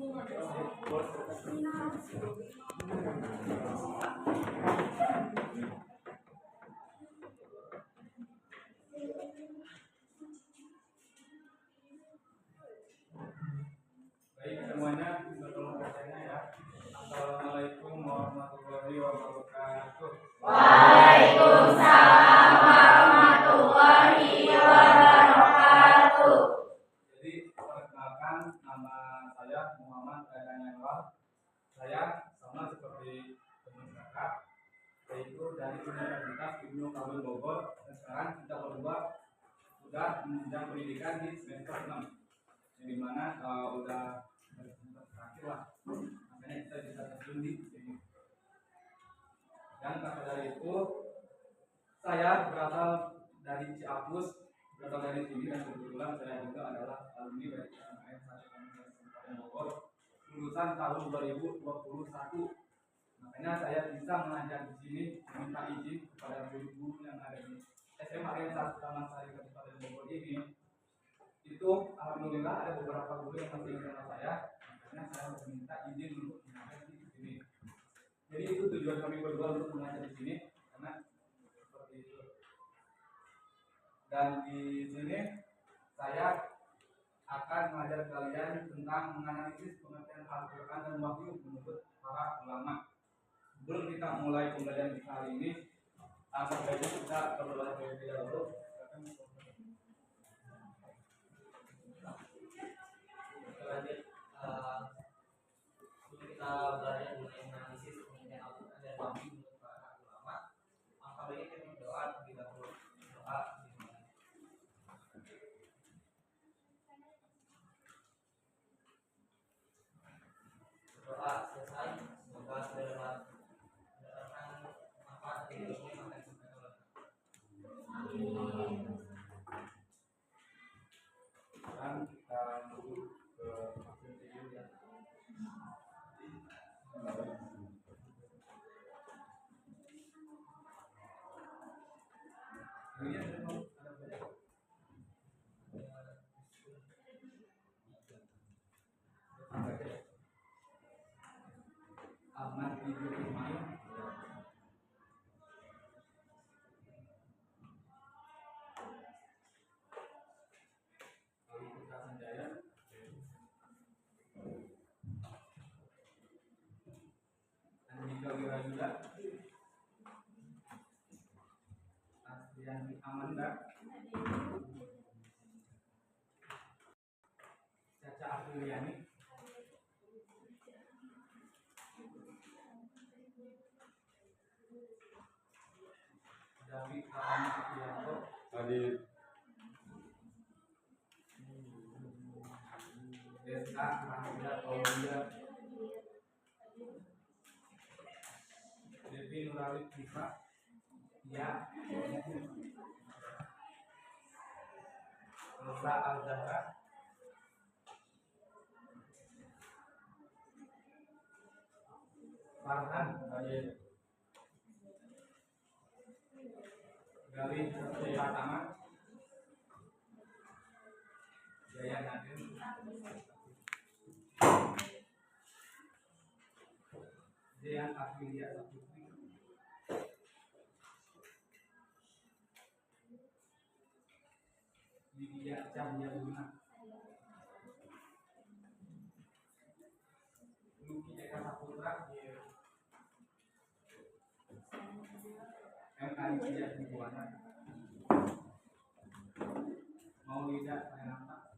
Baik semuanya, bisa tolong bacanya ya. Assalamualaikum warahmatullahi wabarakatuh. Waalaikumsalam warahmatullahi wabarakatuh. Jadi perkenalkan, nama saya Muhammad Yanwar. Saya sama seperti teman kakak, yaitu dari Universitas Ibnu Khaldun Bogor. Dan sekarang kita berdua sudah menunjang pendidikan di semester 6, yang dimana udah semester terakhir lah. Makanya kita bisa terjun di sini. Dan maka dari itu, saya berasal dari Ciapus, berasal dari sini, dan kebetulan saya juga adalah alumni dari SMAN 1 Kabupaten Bogor, lulusan tahun 2021. Makanya saya bisa mengajar di sini, meminta izin kepada guru-guru yang ada di SMAN 1 Taman Sari Kabupaten Bogor ini. Itu alhamdulillah ada beberapa guru yang masih kenal saya, makanya saya meminta izin untuk mengajar di sini. Jadi itu tujuan kami berdua untuk mengajar di sini, karena seperti itu. Dan di sini saya akan mengajar kalian tentang menganalisis pengertian Al-Quran dan Wahyu menurut para ulama. Sebelum kita mulai pembelajaran kita hari ini, sebaiknya kita berdoa terlebih dahulu. Kita belajar mengenai analisis pengertian Al-Quran dan Wahyu menurut para ulama. Maka baiknya kita berdoa terlebih dahulu. Doa selesai, semoga saudara mendapatkan manfaat dari ilmu yang akan disampaikan oleh Dan kita menuju ke materi video ya. Ini ada banyak. Aman video main. Lalu kita Sanjaya. Andika Wirayuda. Asrianti Amanda. Caca Apriliani. David Rahmat Adit. Desa Rahmat Paulia. Devi Nurali Kifa. Ya. Rosa Al-Zahra. Farhan Adit. Galih Pratama. Jaya Nadir. Dean Aprilia Saputri. Lydia Cahya Luna. Luki Eka Saputra. M. Alicia Dibuana. Maulida Renata.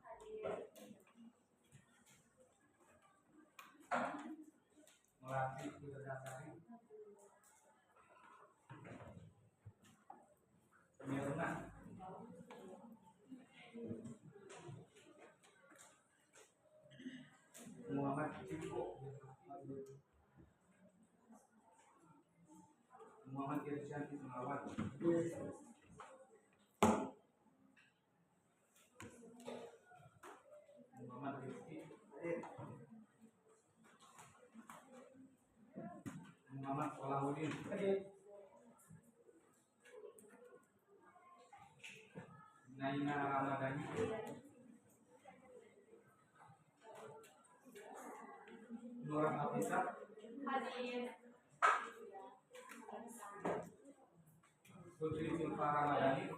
Melati Putradasari. Mirna. Muhammad Ciko. Muhammad Irsyad Ismawat. Muhammad Rizki. Muhammad Salahuddin. Naina Ramadhani. Nurah Afisa, Hadir. Putri Silva Ramadhani,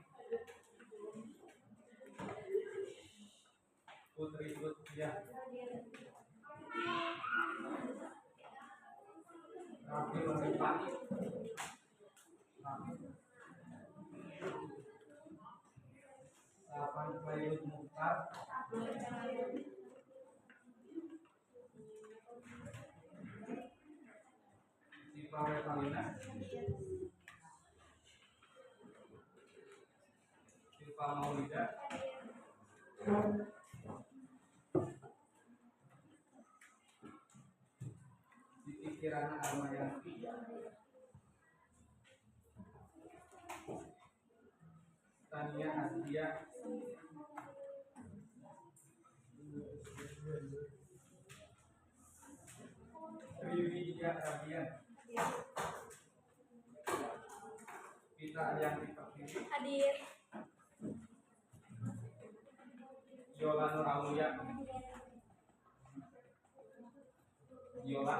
Putri Lutfiah, Raffi Rosipani, Safan Khairul Mukhtar, Siva Revalina, Siva Maulida, Siti Kirana Armayanti, Tania Nastia, Triwijaya Radian, Vita Ariyanti Pertiwi, Hadir. Yola Nur Aulia, Yola,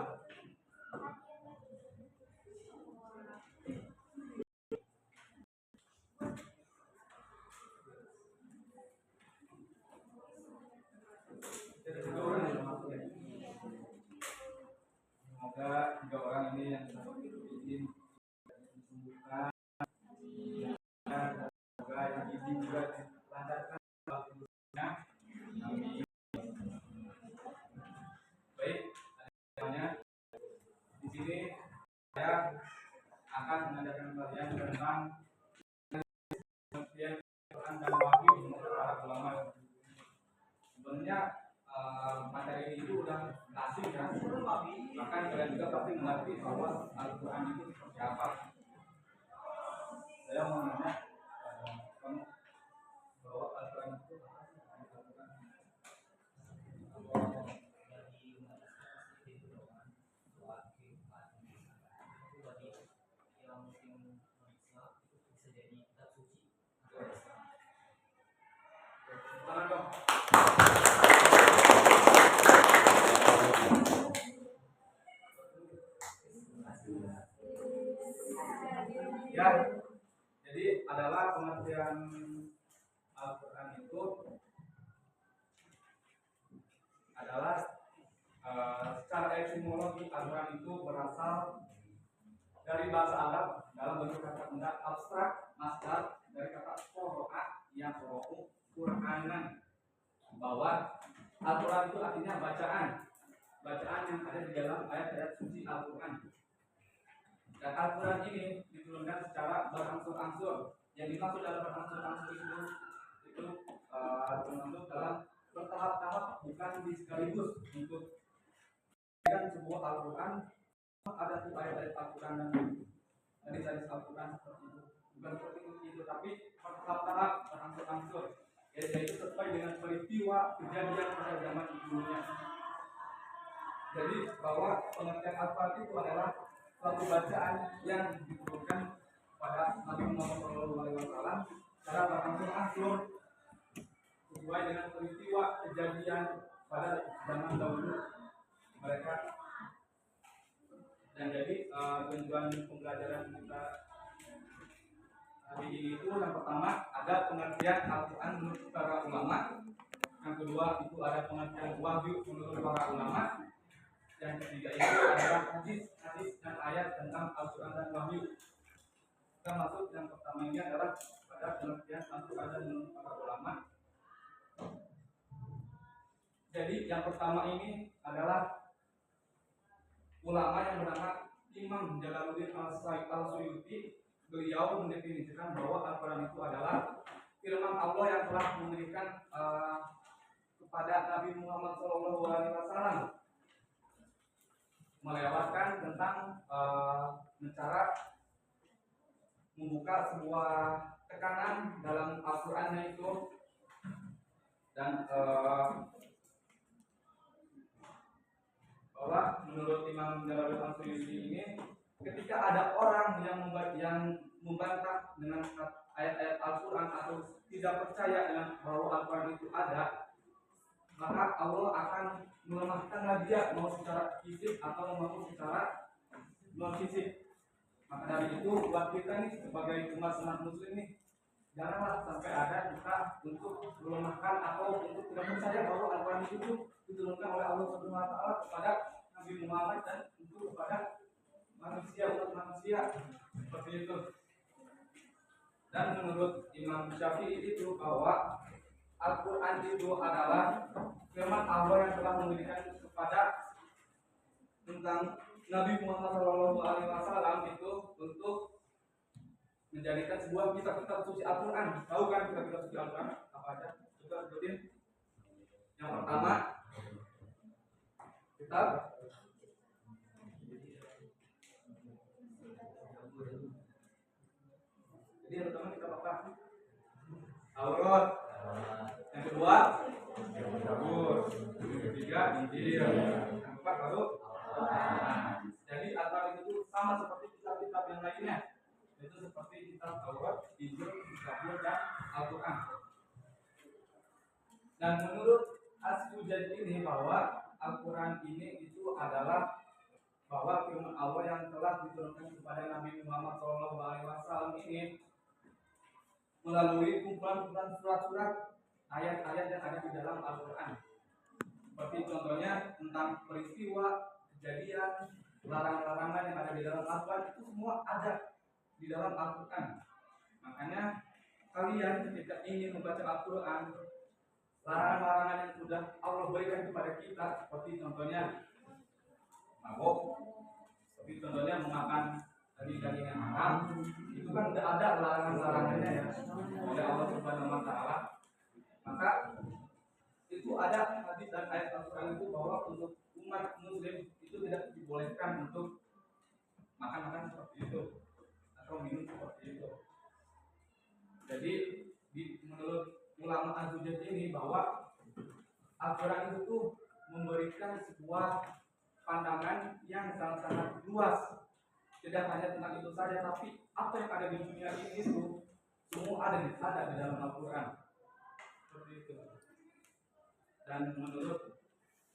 jadi 3 orang yang masuk ya. Semoga 3 orang ini yang izin disembuhkan, dan semoga yang izin juga dilancarkan waktunya. Amin. Baik, semuanya di sini saya akan mengajarkan kalian tentang pengertian Quran dan wahyu menurut para ulama. Sebenarnya materi ini itu udah asing kan, bahkan kalian juga pasti mengerti bahwa Al-Quran itu seperti apa. Saya mau nanya kamu bahwa Al-Quran itu apa sih? Al-Quran Tangan dong. Ya, jadi adalah pengertian Al-Quran itu adalah secara etimologi Al-Quran itu berasal dari bahasa Arab dalam bentuk kata benda abstrak masdar dari kata qoro'a yang qoro'u Quranan, bahwa Al-Quran itu artinya bacaan yang ada di dalam ayat-ayat suci Al-Quran. Dan Al-Quran ini diturunkan secara berangsur-angsur. Yang dimaksud dalam berangsur-angsur itu termasuk dalam bertahap-tahap, bukan di sekaligus. Untuk sebuah Al-Quran ada tuh ayat-ayat Al-Quran dan hadis-hadis Al-Quran seperti itu, bukan seperti itu, tapi bertahap-tahap, berangsur-angsur. Yaitu sesuai dengan peristiwa kejadian pada zaman dulunya. Jadi bahwa pengertian Al-Quran itu adalah suatu bacaan yang diturunkan pada Nabi Muhammad SAW secara berangsur-angsur sesuai dengan peristiwa kejadian pada zaman dahulu mereka. Dan jadi tujuan pembelajaran kita hari ini itu yang pertama ada pengertian Al-Quran menurut para ulama, yang kedua itu ada pengertian wahyu menurut para ulama, yang ketiga itu adalah hadis dan ayat tentang Al-Quran dan wahyu. Kita masuk yang pertama ini adalah pada pengertian Al-Quran dan menurut para ulama. Jadi yang pertama ini adalah ulama yang bernama Imam Jalaluddin Al-Suyuti. Beliau mendefinisikan bahwa Al-Quran itu adalah firman Allah yang telah memberikan kepada Nabi Muhammad SAW melewatkan tentang cara membuka sebuah tekanan dalam Al-Qurannya itu. Dan bahwa menurut Imam Jalaluddin Al-Suyuti ini, ketika ada orang yang membantah dengan ayat-ayat Al-Quran atau tidak percaya dengan bahwa Al-Quran itu ada, maka Allah akan melemahkanlah dia mau secara fisik atau mau secara non fisik. Maka dari itu buat kita nih sebagai umat muslim nih, janganlah sampai ada kita untuk melemahkan atau untuk tidak percaya bahwa Al-Quran itu diturunkan oleh Allah Subhanahu Wa Taala kepada Nabi Muhammad dan itu kepada manusia, umat manusia seperti itu. Dan menurut Imam Syafi'i itu bahwa Al-Quran itu adalah firman Allah yang telah memberikan kepada tentang Nabi Muhammad SAW itu untuk menjadikan sebuah kitab suci Al-Quran. Tahu kan kitab suci Al-Quran apa aja? Coba sebutin. Yang pertama kitab jadi yang pertama kitab apa? Taurat. Yang kedua Zabur. Yang ketiga Injil. Yang keempat baru Nah, jadi Al-Quran itu sama seperti kitab-kitab yang lainnya, itu seperti kitab Taurat, Injil, Zabur, dan Al-Quran. Dan menurut As-Sujad ini bahwa Al-Quran ini itu adalah bahwa firman Allah yang telah diturunkan kepada Nabi Muhammad SAW ini melalui kumpulan-kumpulan surat-surat ayat-ayat yang ada di dalam Al-Quran. Seperti contohnya tentang peristiwa, kejadian, larangan-larangan yang ada di dalam Al-Quran itu semua ada di dalam Al-Quran. Makanya kalian ketika ingin membaca Al-Quran, larangan-larangan yang sudah Allah berikan kepada kita, seperti contohnya mabuk, seperti contohnya memakan daging-daging yang haram, itu kan tidak ada larangan-larangannya ya oleh Allah Subhanahu Wa Taala. Maka itu ada hadis dan ayat Al-Quran itu bahwa untuk umat muslim itu tidak dibolehkan untuk makan-makan seperti itu atau minum seperti itu. Jadi menurut ulama Az-Zujaj ini bahwa Al-Quran itu tuh memberikan sebuah pandangan yang sangat-sangat luas, tidak hanya tentang itu saja, tapi apa yang ada di dunia ini itu semua ada di dalam Al-Quran seperti itu. Dan menurut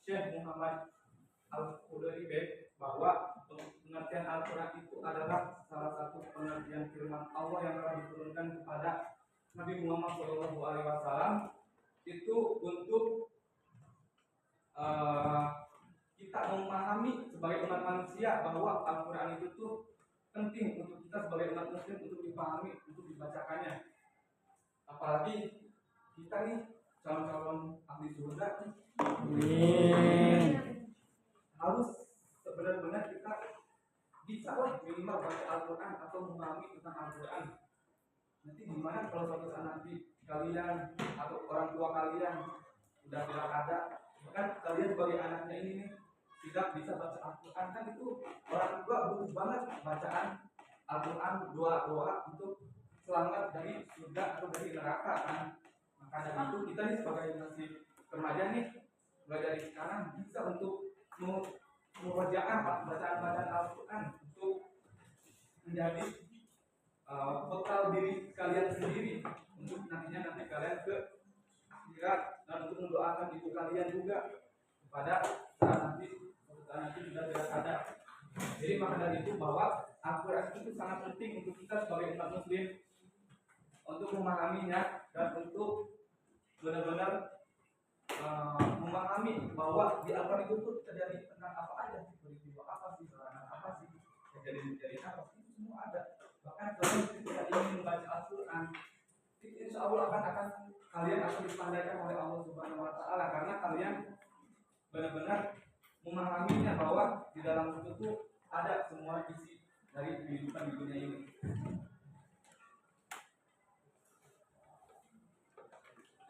Syekh Muhammad Al-Qudairi bahwa pengertian Al-Quran itu adalah salah satu pengertian firman Allah yang telah diturunkan kepada Nabi Muhammad SAW itu untuk kita memahami sebagai umat manusia bahwa Al-Quran itu tuh penting untuk kita sebagai umat muslim untuk dipahami, untuk dibacakannya. Apalagi kita nih calon-calon ahli surga harus benar-benar kita bisa lah minimal baca Al-Quran atau memahami tentang Al-Quran. Nanti gimana kalau suatu saat nanti kalian atau orang tua kalian sudah tidak ada, bahkan kalian sebagai anaknya ini nih tidak bisa baca Al-Quran, kan itu orang tua butuh banget bacaan Al-Quran, doa-doa untuk selamat dari surga atau dari neraka kan. Maka dari itu kita nih sebagai masih remaja nih mulai dari sekarang bisa untuk mengerjakan bacaan-bacaan Al-Quran untuk menjadi bekal diri kalian sendiri untuk nanti kalian ke akhirat dan untuk mendoakan ibu kalian juga kepada saat nanti sudah tidak ada. Jadi maka dari itu bahwa Al-Quran itu sangat penting untuk kita sebagai umat muslim untuk memahaminya dan untuk benar-benar memahami bahwa di Al-Quran itu terjadi tentang apa aja sih, peristiwa apa sih, larangan apa sih, kejadian apa sih, itu semua ada. Bahkan kalau kita ingin membaca Al-Quran, insya Allah akan kalian akan dipandangkan oleh Allah Subhanahu Wa Taala karena kalian benar-benar memahaminya bahwa di dalam itu ada semua isi dari kehidupan di dunia ini.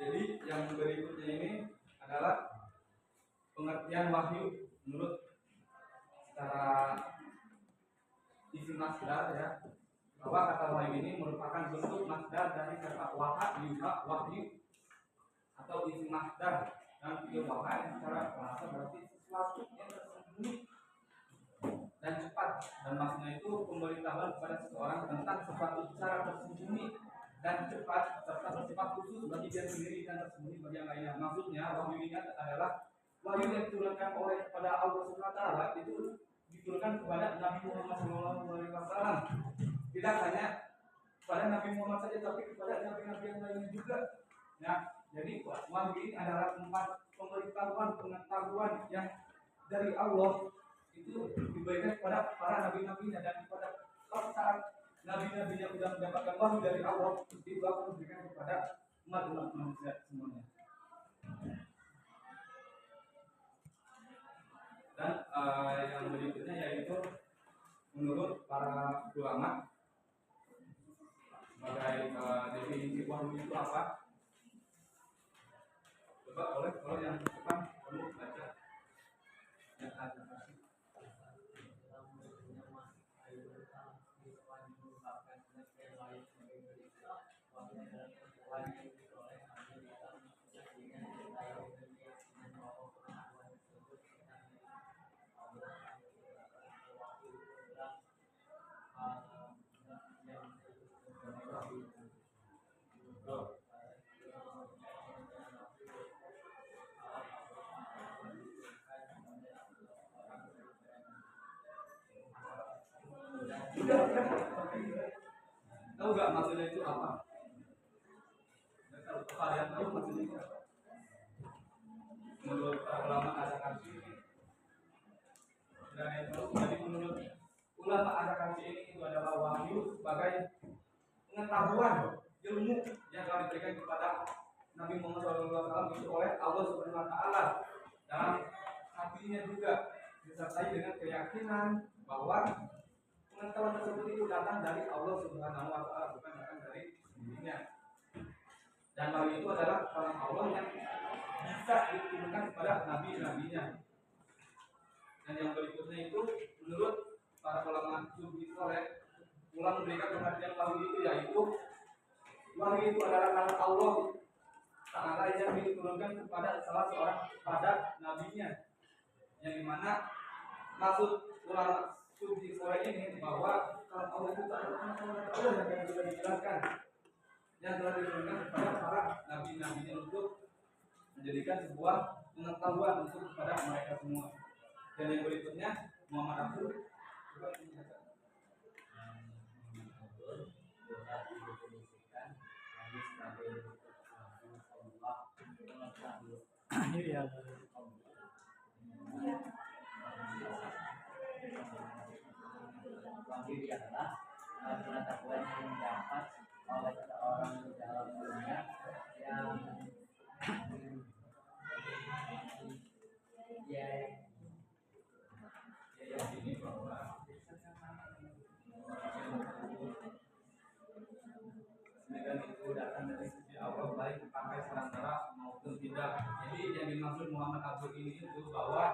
Jadi yang berikutnya ini adalah pengertian wahyu menurut secara isi masdar ya, bahwa kata wahyu ini merupakan bentuk masdar dari kata wahyu atau isi masdar, dan fi'il wahyu secara bahasa berarti sesuatu yang tersembunyi dan cepat, dan maksudnya itu pemberitahuan kepada seseorang tentang sesuatu secara tersembunyi dan cepat serta bersifat khusus bagi dia sendiri dan tersembunyi bagi yang lainnya. Maksudnya wahyu ini adalah wahyu yang diturunkan oleh kepada Allah Subhanahu wa taala itu diturunkan kepada Nabi Muhammad SAW. Tidak hanya kepada Nabi Muhammad saja, tapi kepada nabi-nabi yang lainnya juga. Ya, jadi wahyu ini adalah tempat pemberitahuan, pengetahuan yang dari Allah itu diberikan kepada para nabi-nabinya, dan pada saat nabi-nabi yang sudah mendapatkan wahyu dari Allah itu akan diberikan kepada umat manusia semuanya. Dan yang berikutnya yaitu menurut para ulama sebagai definisi wahyu itu apa? Coba kalau yang depan kamu baca yang ada. Tahu nggak maksudnya itu apa? Kalau kalian tahu maksudnya itu apa? Menurut para ulama ada kaji ini. Dan itu jadi menurut ulama ada kaji ini itu adalah wahyu sebagai pengetahuan ilmu yang telah diberikan kepada Nabi Muhammad SAW itu oleh Allah Subhanahu Wa Taala dalam hatinya juga disertai dengan keyakinan bahwa pengetahuan tersebut itu datang dari Allah Subhanahu Wa Taala, bukan datang dari dirinya. Dan hal itu adalah kalam Allah yang bisa diturunkan kepada nabi-nabinya. Dan yang berikutnya itu menurut para ulama sufi soleh, ulama memberikan pengertian wahyu itu yaitu wahyu itu adalah kalam Allah Taala yang diturunkan kepada salah seorang pada nabinya, yang dimana maksud ulama sufi soleh ini bahwa kalam Allah itu adalah Allah yang sudah dijelaskan, yang telah diturunkan kepada para nabi-nabinya untuk menjadikan sebuah pengetahuan untuk kepada mereka semua. Dan yang berikutnya Muhammad Abdul juga Iya. Wahyu adalah pengetahuan yang didapat oleh seorang di dalam dunia yang ini bahwa semoga itu datang dari sisi Allah, baik pakai perantara maupun tidak. Jadi yang dimaksud Muhammad Abdul ini itu bahwa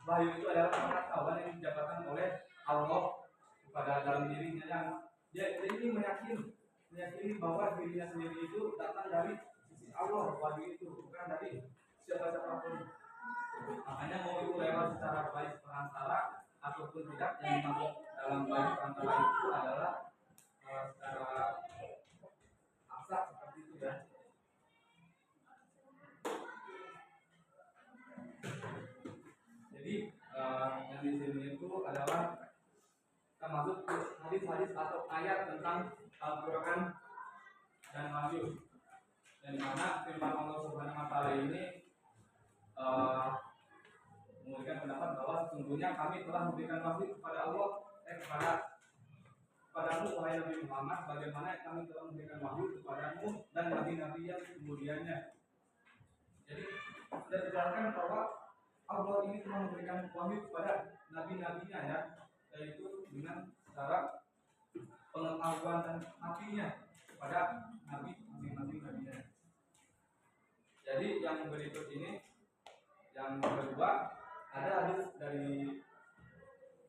wahyu itu adalah pengetahuan yang didapatkan oleh Allah kepada dalam dirinya, yang dia ini meyakini bahwa dirinya sendiri itu datang dari sisi Allah. Wahyu itu bukan dari siapa-siapapun. Makanya mau itu lewat secara baik perantara ataupun tidak, yang dimaksud dalam baik perantara itu adalah secara abstrak seperti itu ya. Jadi yang di sini itu adalah termasuk hadis-hadis atau ayat tentang Al-Quran dan wahyu, yang dimana firman Allah Subhanahu Wa Taala ini memberikan pendapat bahwa sesungguhnya kami telah memberikan wahyu kepada Allah kepadamu wahai Nabi Muhammad, bagaimana kami telah memberikan wahyu kepadamu dan nabi-nabi yang kemudiannya. Jadi sudah dijelaskan bahwa Allah ini telah memberikan wahyu kepada nabi-nabinya ya, yaitu dengan cara pengetahuan dan hatinya kepada nabi masing-masing nabinya. Jadi yang berikut ini, yang kedua, ada hadis dari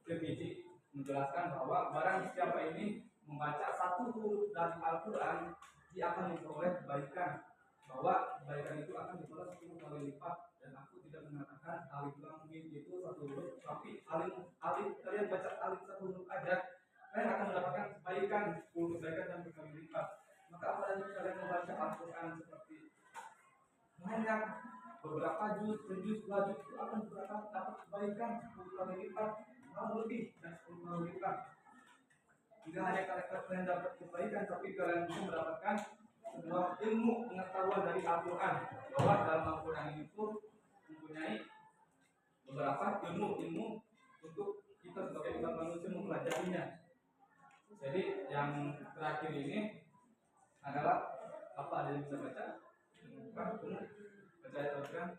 Tirmidzi menjelaskan bahwa barang siapa ini membaca satu huruf dari Al-Quran, dia akan memperoleh kebaikan, bahwa kebaikan itu akan dibalas 10 kali lipat. Dan aku tidak mengatakan alif lam mim itu satu huruf, tapi alif kalian baca alif satu huruf aja, kalian akan mendapatkan kebaikan 10 kebaikan dan berkali lipat. Maka apalagi kalian membaca Al-Quran seperti banyak beberapa juz, sejuz, 2 juz itu akan dapat kebaikan 10 kali lipat, malah lebih dan 10 kali lipat. Tidak hanya kalian dapat kebaikan, tapi kalian bisa mendapatkan sebuah ilmu pengetahuan dari Al-Quran, bahwa dalam Al-Quran itu mempunyai beberapa ilmu untuk kita sebagai umat manusia mempelajarinya. Jadi yang terakhir ini adalah apa, ada yang bisa baca? Baca ayat Al-Quran.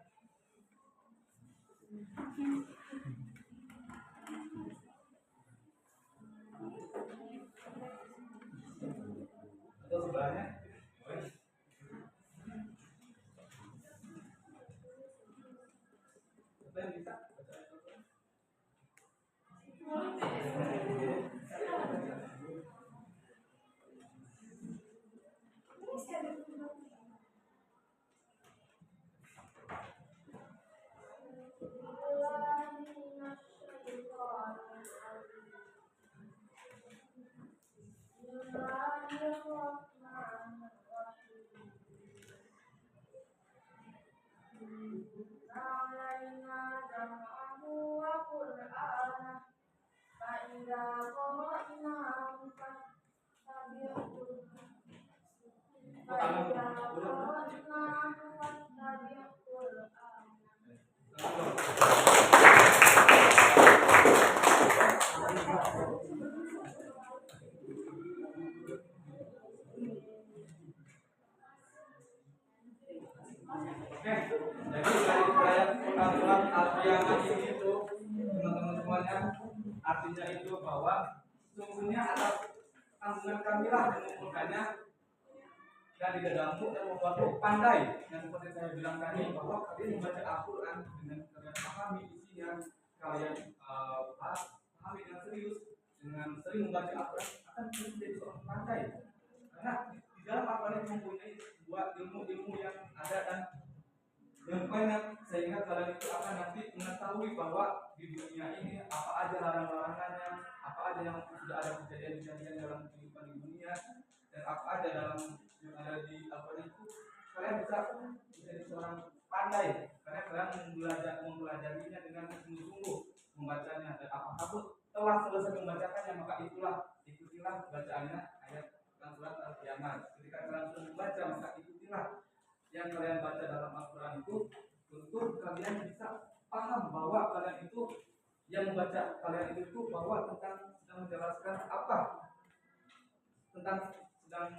Atau sebelahnya? Siapa yang bisa baca ayat Al-Quran? Oke, jadi dari ayat Al-Quran Al-Qiyamah ini itu teman-teman semuanya, artinya itu bahwa sungguhnya atas tanggungan kamilah yang mengumpulkannya dan di dalammu dan membuatmu pandai. Yang seperti saya bilang tadi, bahwa kalian membaca Al-Quran dengan kalian pahami isinya, kalian pahami dengan serius, dengan sering membaca Al-Quran akan menjadi seorang pandai. Karena di dalam Al-Quran mempunyai sebuah ilmu-ilmu yang ada dan yang banyak, sehingga kalian itu akan nanti mengetahui bahwa di dunia ini apa aja larang-larangannya, apa aja yang sudah ada kejadian-kejadian dalam kehidupan di dunia, dan apa aja dalam yang ada di Al-Quran itu. Kalian bisa menjadi seorang pandai karena kalian mempelajarinya dengan sungguh-sungguh, membacanya, dan apapun telah selesai membacakannya, maka ikutilah bacaannya ayat surat Al-Qiyamah. Ketika kalian sudah membaca, maka ikutilah yang kalian baca dalam Al-Quran itu, untuk kalian bisa paham bahwa kalian itu yang membaca kalian itu bahwa sedang menjelaskan apa tentang yang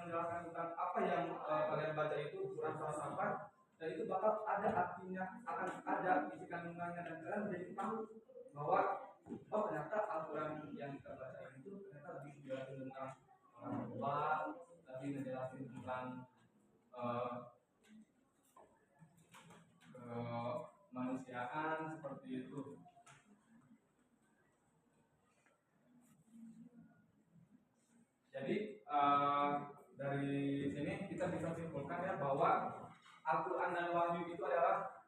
kalian baca itu Quran falsafah, dan itu bakal ada artinya, akan ada isi kandungannya, dan kalian menjadi tahu bahwa ternyata Al-Quran yang kita baca itu ternyata lebih menjelaskan tentang orang tua, lebih menjelaskan tentang kemanusiaan, seperti itu. Jadi dari sini kita bisa simpulkan ya bahwa Al-Quran dan Wahyu itu adalah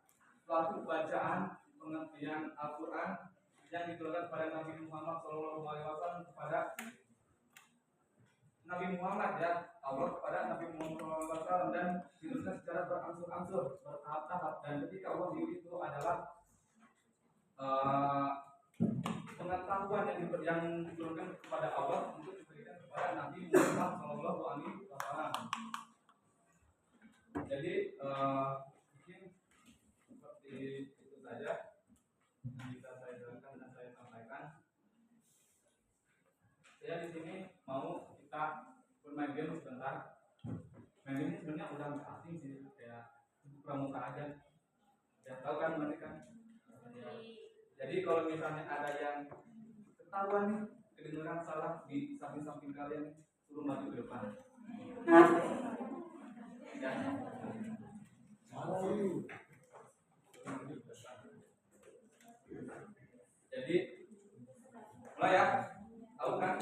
suatu bacaan pengertian Al-Quran yang diturunkan kepada Nabi Muhammad SAW kepada Nabi Muhammad, ya, Allah kepada Nabi Muhammad SAW, dan diturunkan secara berangsur-angsur, bertahap-tahap. Dan ketika Wahyu itu adalah pengetahuan yang diturunkan kepada Allah untuk diberikan kepada Nabi Muhammad SAW. Jadi mungkin seperti itu saja yang bisa saya jelaskan dan saya sampaikan. Saya di sini mau kita bermain game sebentar. Main game ini sebenarnya udah nggak asing sih, kayak pramuka aja. Ya tahu kan mereka. Jadi kalau misalnya ada yang ketahuan nih, kedengeran salah di samping-samping kalian, suruh maju ke depan. Ya. Jadi mulai ya, tahu kan?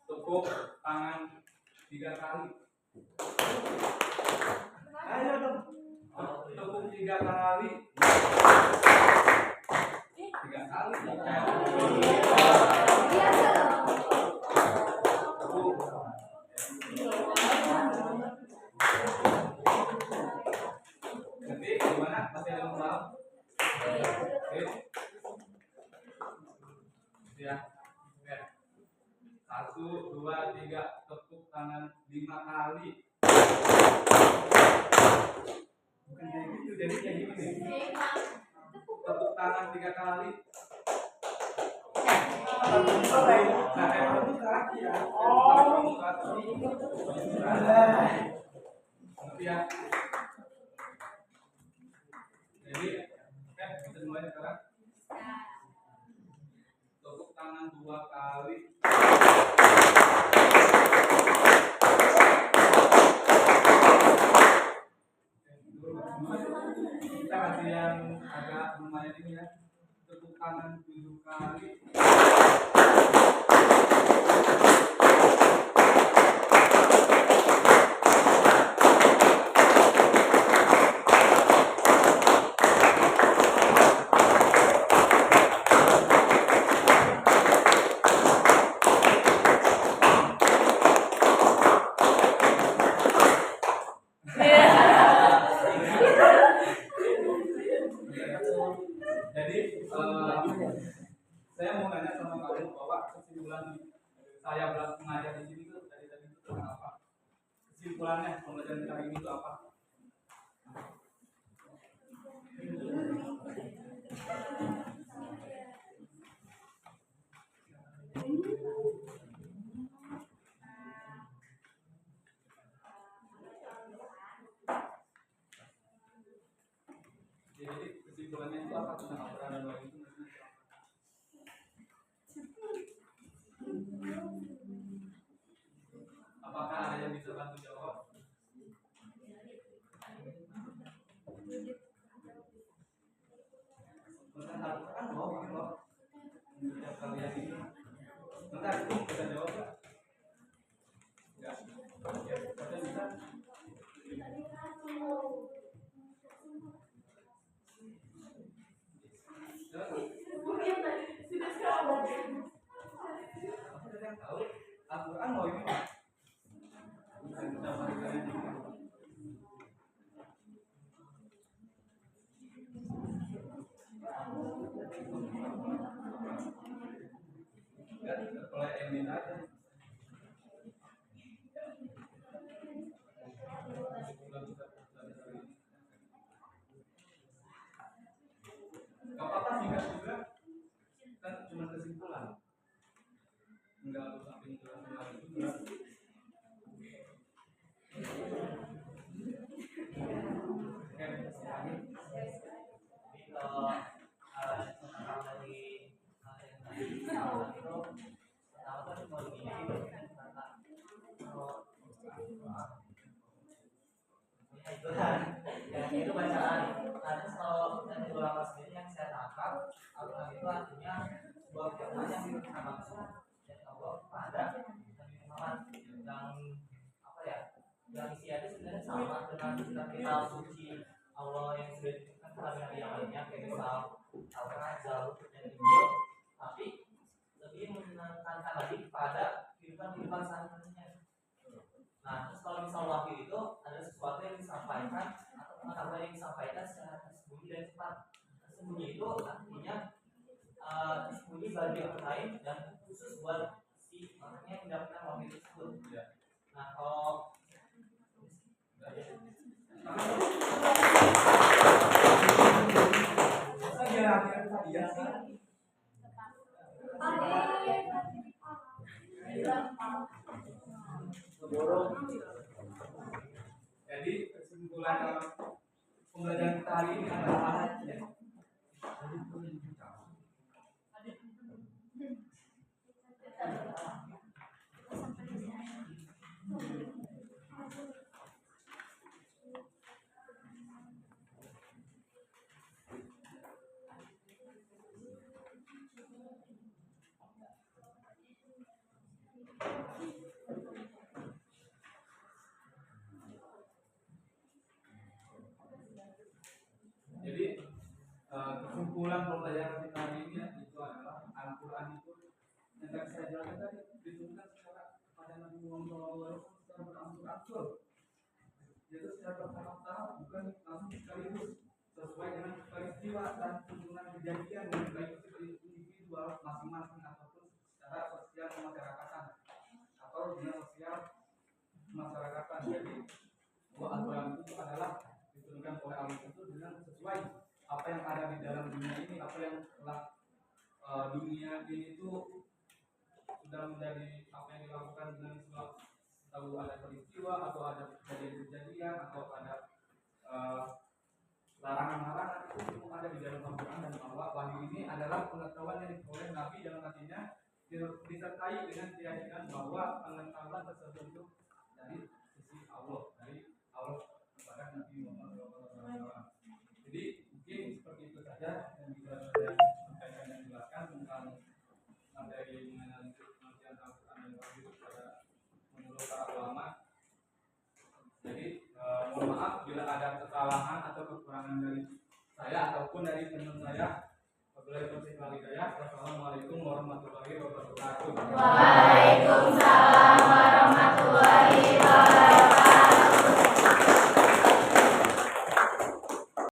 Tepuk tangan 3 kali. Ayo dong. Tepuk 3 kali. 3 kali. Tepuk. 2, 3, tepuk tangan 5 kali. Bukan kayak gitu, jadi kayak gini nih. Tepuk tangan 3 kali. Nah, emang itu kaki ya. Ngerti ya? Jadi, kita mulai sekarang. Tepuk tangan 2 kali. Kita kasih yang agak lumayan ini ya. Tepuk tangan 7 kali. Jadi saya mau nanya sama kamu bahwa kesimpulan saya mengajar di sini tuh dari tadi itu tentang apa? Kesimpulannya pembelajaran kali ini itu apa? Jadi kesimpulannya itu apa tentang Al-Quran dan Wahyu itu? Apakah ada yang bisa bantu jawab? Bentar, Al-Quran loh, ini loh. Tidak kalian ini. Bentar, bisa jawab nggak? Enggak. Ya, baca bisa. Tahu Al-Quran loh ini. Bukan kita mari kalian ini. Enggak, oleh Emin aja. Gak apa-apa singkat juga, kan cuma kesimpulan. Enggak harus sampai kesimpulan itu juga. Kalau tentang dari yang tadi itu pertama kan mau begini tentang kalau ya itu kan ya itu bacaan. Nanti kalau dari ulama sendiri yang saya tangkap Al-Quran itu artinya sebuah firman yang diberikan langsung dari Allah kepada Nabi Muhammad yang apa ya yang isinya sebenarnya sama dengan kitab suci Allah yang sudah diberikan kepada Nabi yang lainnya kayak misal Al-Quran, Zabur, dan Injil, tapi lebih menekankan lagi kepada kehidupan sehari-harinya. Nah, terus kalau misal wahyu itu ada sesuatu yang disampaikan atau pengetahuan yang disampaikan secara tersembunyi dan cepat. Tersembunyi itu artinya tersembunyi bagi orang lain dan khusus buat si orangnya yang mendapatkan wahyu tersebut. Nah, kalau Jadi kesimpulan dalam pembelajaran kita hari ini adalah jadi kesimpulan pembelajaran kita hari ini itu adalah Al-Quran itu yang tadi saya jelaskan tadi diturunkan secara kepada Nabi Muhammad SAW secara berangsur-angsur, yaitu secara bertahap-tahap, bukan langsung sekaligus, sesuai dengan peristiwa dan hubungan kejadian yang baik itu individual masing-masing ataupun secara sosial kemasyarakatan yang ada di dalam dunia ini, apa yang telah dunia ini tuh sudah menjadi apa yang dilakukan dengan sebab tahu ada peristiwa atau ada kejadian-kejadian atau ada larangan-larangan itu semua ada di dalam Al-Quran, dan bahwa wahyu ini adalah pengetahuan yang diperoleh Nabi dalam artinya disertai dengan keyakinan bahwa pengetahuan tersebut itu dari sisi Allah, dari Allah kepada Nabi Muhammad SAW. Jadi mungkin seperti itu saja yang bisa saya sampaikan dan jelaskan tentang materi mengenai pengertian Al-Quran dan wahyu pada menurut para ulama. Jadi mohon maaf bila ada kesalahan atau kekurangan dari saya ataupun dari teman saya. Wassalamualaikum warahmatullahi wabarakatuh. Waalaikumsalam